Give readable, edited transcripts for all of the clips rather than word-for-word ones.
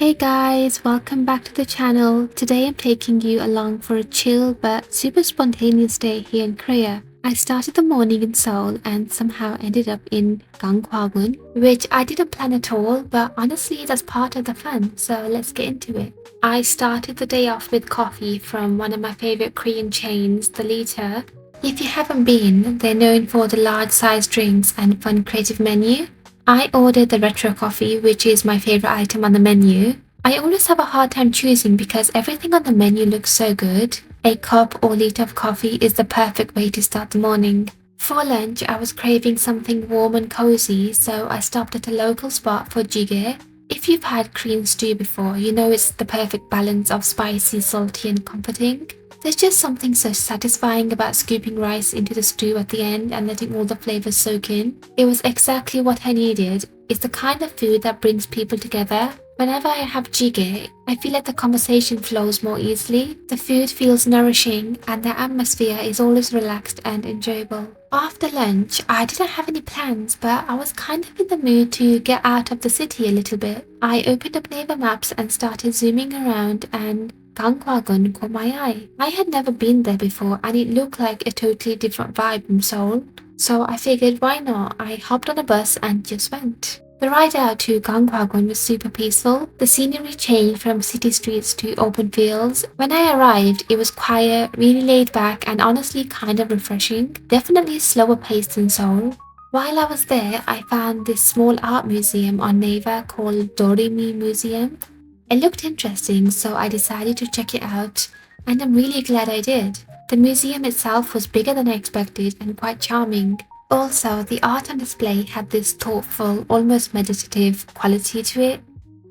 Hey guys, welcome back to the channel. Today I'm taking you along for a chill but super spontaneous day here in Korea. I started the morning in Seoul and somehow ended up in Gangwon, which I didn't plan at all, but honestly that's part of the fun, so let's get into it. I started the day off with coffee from one of my favorite Korean chains, The Liter. If you haven't been, they're known for the large size drinks and fun creative menu. I ordered the retro coffee, which is my favorite item on the menu. I always have a hard time choosing because everything on the menu looks so good. A cup or liter of coffee is the perfect way to start the morning. For lunch, I was craving something warm and cozy, so I stopped at a local spot for jjigae. If you've had Korean stew before, you know it's the perfect balance of spicy, salty and comforting. There's just something so satisfying about scooping rice into the stew at the end and letting all the flavors soak in. It was exactly what I needed. It's the kind of food that brings people together. Whenever I have jjigae, I feel like the conversation flows more easily, the food feels nourishing, and the atmosphere is always relaxed and enjoyable. After lunch, I didn't have any plans, but I was kind of in the mood to get out of the city a little bit. I opened up Naver Maps and started zooming around, and Gangwon caught my eye. I had never been there before and it looked like a totally different vibe from Seoul. So I figured why not? I hopped on a bus and just went. The ride out to Gangwon was super peaceful. The scenery changed from city streets to open fields. When I arrived, it was quiet, really laid back and honestly kind of refreshing. Definitely slower paced than Seoul. While I was there, I found this small art museum on Naver called Dorimi Museum. It looked interesting, so I decided to check it out, and I'm really glad I did. The museum itself was bigger than I expected and quite charming. Also, the art on display had this thoughtful, almost meditative quality to it.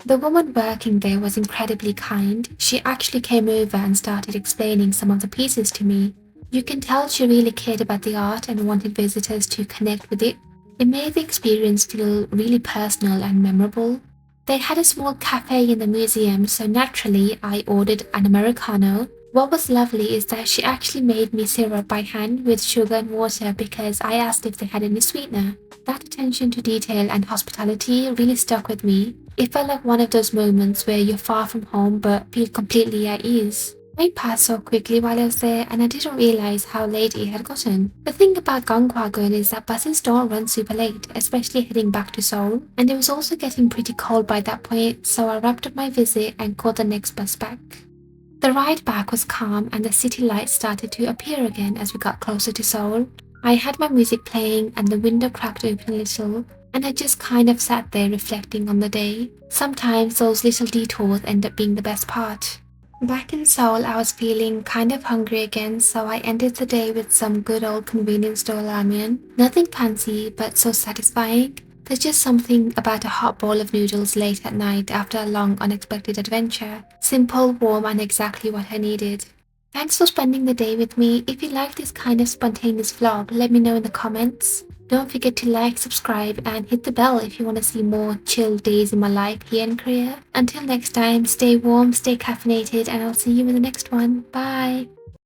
The woman working there was incredibly kind. She actually came over and started explaining some of the pieces to me. You can tell she really cared about the art and wanted visitors to connect with it. It made the experience feel really personal and memorable. They had a small cafe in the museum, so naturally I ordered an Americano. What was lovely is that she actually made me syrup by hand with sugar and water because I asked if they had any sweetener. That attention to detail and hospitality really stuck with me. It felt like one of those moments where you're far from home but feel completely at ease. Time passed so quickly while I was there and I didn't realize how late it had gotten. The thing about Gangwon is that buses don't run super late, especially heading back to Seoul, and it was also getting pretty cold by that point, so I wrapped up my visit and caught the next bus back. The ride back was calm and the city lights started to appear again as we got closer to Seoul. I had my music playing and the window cracked open a little, and I just kind of sat there reflecting on the day. Sometimes those little detours end up being the best part. Back in Seoul, I was feeling kind of hungry again, so I ended the day with some good old convenience store ramen. Nothing fancy, but so satisfying. There's just something about a hot bowl of noodles late at night after a long, unexpected adventure. Simple, warm, and exactly what I needed. Thanks for spending the day with me. If you like this kind of spontaneous vlog, let me know in the comments. Don't forget to like, subscribe, and hit the bell if you want to see more chill days in my life here in Korea. Until next time, stay warm, stay caffeinated, and I'll see you in the next one. Bye!